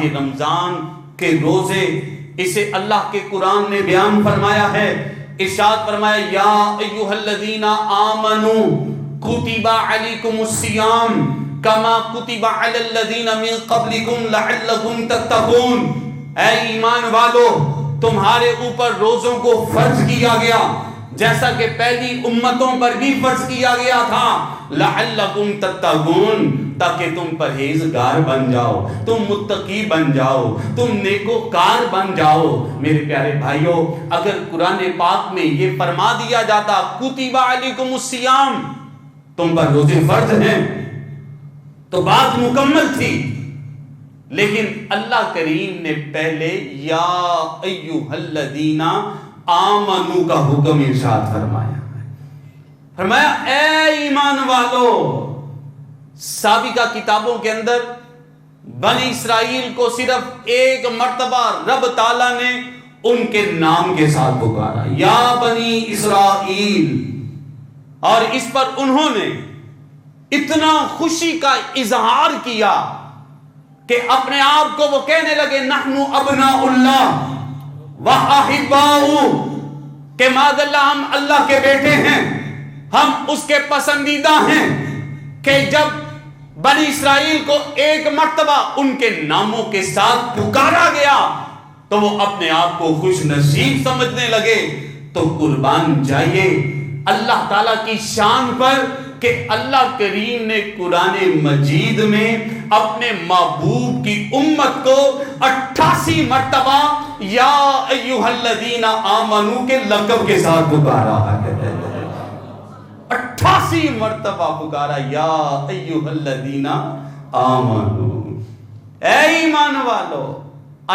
ماہ رمضان کے روزے، اسے اللہ کے قرآن نے بیان فرمایا ہے، ارشاد فرمایا یا ایھا الذین آمنوا کتب علیکم الصیام کما کتب علی الذین من قبلکم لعلکم تتقون، اے ایمان والو تمہارے اوپر روزوں کو فرض کیا گیا جیسا کہ پہلی امتوں پر بھی فرض کیا گیا تھا، لعلکم تتقون، تاکہ تم پرہیزگار بن جاؤ، تم متقی بن جاؤ، تم نیکوکار بن جاؤ۔ میرے پیارے بھائیوں، اگر قرآن پاک میں یہ فرما دیا جاتا کتب علیکم الصیام، تم پر روزے فرض ہیں، تو بات مکمل تھی، لیکن اللہ کریم نے پہلے یا ایھا الذین آمنو کا حکم ارشاد فرمایا اے ایمان والو۔ سابقہ کتابوں کے اندر بنی اسرائیل کو صرف ایک مرتبہ رب تعالیٰ نے ان کے نام کے ساتھ پکارا، یا بنی اسرائیل، اور اس پر انہوں نے اتنا خوشی کا اظہار کیا کہ اپنے آپ کو وہ کہنے لگے نحن ابناء اللہ وَأَحِبَّاؤُ، کہ معاذ اللہ ہم اللہ کے بیٹے ہیں، ہم اس کے پسندیدہ ہیں۔ کہ جب بنی اسرائیل کو ایک مرتبہ ان کے ناموں کے ساتھ پکارا گیا تو وہ اپنے آپ کو خوش نصیب سمجھنے لگے۔ تو قربان جائیے اللہ تعالیٰ کی شان پر کہ اللہ کریم نے قرآن مجید میں اپنے محبوب کی امت کو 88 مرتبہ یا ایھا الذین آمنو کے لقب کے ساتھ پکارا ہے، 88 مرتبہ پکارا یا ایھا الذین آمنو، اے ایمان والو،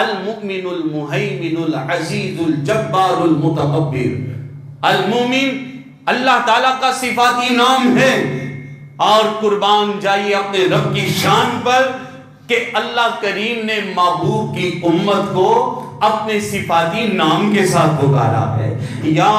المؤمن المہیمن العزیز الجبار المتکبر۔ المؤمن اللہ تعالیٰ کا صفاتی نام ہے، اور قربان جائیے اپنے رب کی شان پر کہ اللہ کریم نے محبوب کی امت کو اپنے صفاتی نام کے ساتھ پکارا ہے، یا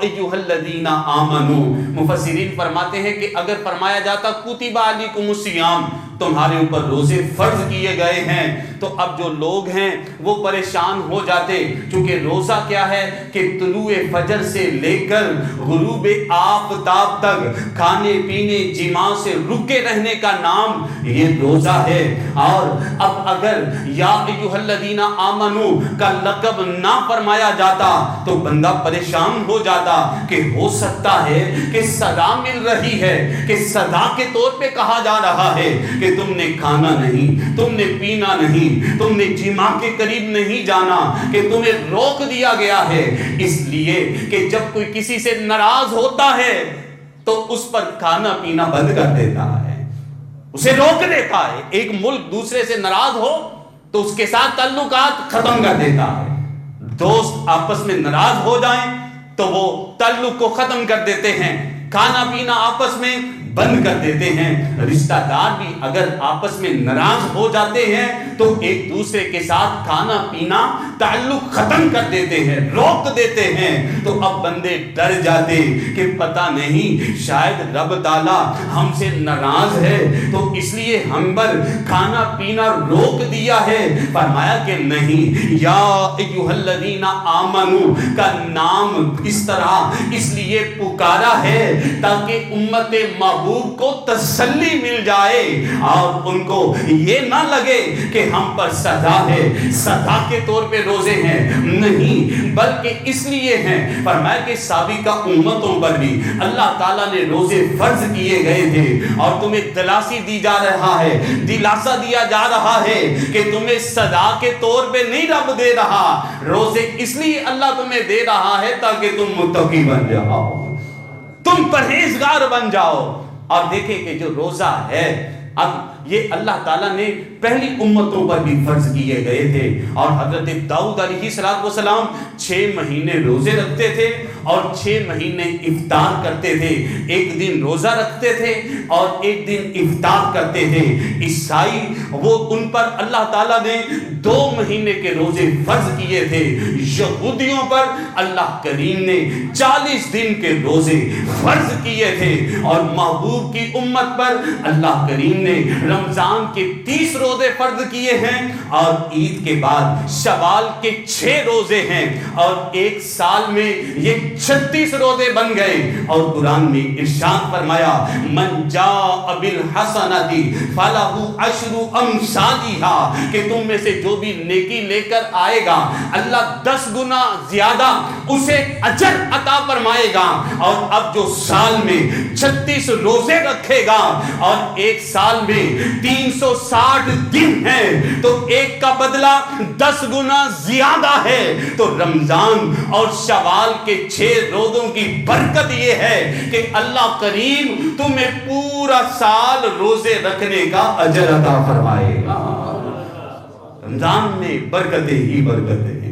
ایھا الذین آمنو۔ مفسرین فرماتے ہیں کہ اگر فرمایا جاتا کتب علیکم الصیام، تمہارے اوپر روزے فرض کیے گئے ہیں، تو اب جو لوگ ہیں وہ پریشان ہو جاتے، چونکہ روزہ کیا ہے کہ طلوع فجر سے لے کر غروب آفتاب تک کھانے پینے جماع سے رکے رہنے کا نام یہ روزہ ہے۔ اور اب اگر یا ایھا الذین آمنو کا لقب نہ فرمایا جاتا تو بندہ پریشان ہو جاتا کہ ہو سکتا ہے کہ سزا مل رہی ہے، کہ سزا کے طور پہ کہا جا رہا ہے کہ تم نے کھانا نہیں، تم نے پینا نہیں، تم نے جماع کے قریب نہیں جانا، کہ تمہیں روک دیا گیا ہے۔ اس لیے کہ جب کوئی کسی سے ناراض ہوتا ہے تو اس پر کھانا پینا بند کر دیتا ہے، اسے روک دیتا ہے۔ ایک ملک دوسرے سے ناراض ہو تو اس کے ساتھ تعلقات ختم کر دیتا ہے۔ دوست آپس میں ناراض ہو جائیں تو وہ تعلق کو ختم کر دیتے ہیں، کھانا پینا آپس میں بند کر دیتے ہیں۔ رشتہ دار بھی اگر آپس میں ناراض ہو جاتے ہیں تو ایک دوسرے کے ساتھ کھانا پینا تعلق ختم کر دیتے ہیں، روک دیتے ہیں۔ تو اب بندے ڈر جاتے کہ پتہ نہیں شاید رب تعالیٰ ہم سے ناراض ہے تو اس لیے ہم پر کھانا پینا روک دیا ہے۔ فرمایا کہ نہیں، یا ایھا الذین آمنو کا نام اس طرح اس لیے پکارا ہے تاکہ امت محبوب کو تسلی مل جائے اور ان کو یہ نہ لگے کہ ہم پر سزا ہے، سزا کے طور پہ روزے ہیں، نہیں بلکہ اس لیے ہیں۔ فرمایا کہ سابقہ امتوں پر بھی اللہ تعالیٰ نے روزے فرض کیے گئے تھے، اور تمہیں دلاسا دیا جا رہا ہے کہ تمہیں سزا کے طور پہ نہیں رب دے رہا، روزے اس لیے اللہ تمہیں دے رہا ہے تاکہ تم متقی بن جاؤ، تم پرہیزگار بن جاؤ۔ اور دیکھیں کہ جو روزہ ہے اب یہ اللہ تعالیٰ نے پہلی امتوں پر بھی فرض کیے گئے تھے، اور حضرت داؤد علیہ السلام 6 مہینے روزے رکھتے تھے اور 6 مہینے افطار کرتے تھے، ایک دن روزہ رکھتے تھے اور ایک دن افطار کرتے تھے۔ عیسائی وہ ان پر اللہ تعالیٰ نے 2 مہینے کے روزے فرض کیے تھے، یہودیوں پر اللہ کریم نے 40 دن کے روزے فرض کیے تھے، اور محبوب کی امت پر اللہ کریم نے رمضان کے 30 روزے فرض کیے ہیں اور عید کے بعد شوال کے 6 روزے ہیں اور ایک سال میں یہ 36 روزے بن گئے. اور قرآن میں ارشاد فرمایا من جاء بالحسنۃ فلہ عشر امثالھا کہ تم میں سے جو بھی نیکی لے کر آئے گا اللہ 10 گنا زیادہ اسے اجر عطا فرمائے گا. اور اب جو سال میں 36 روزے رکھے گا اور ایک سال میں 360 دن ہیں تو ایک کا بدلہ 10 گنا زیادہ ہے. تو رمضان اور شوال کے 6 روزوں کی برکت یہ ہے کہ اللہ کریم تمہیں پورا سال روزے رکھنے کا اجر عطا فرمائے گا. رمضان میں برکتیں ہی برکتیں.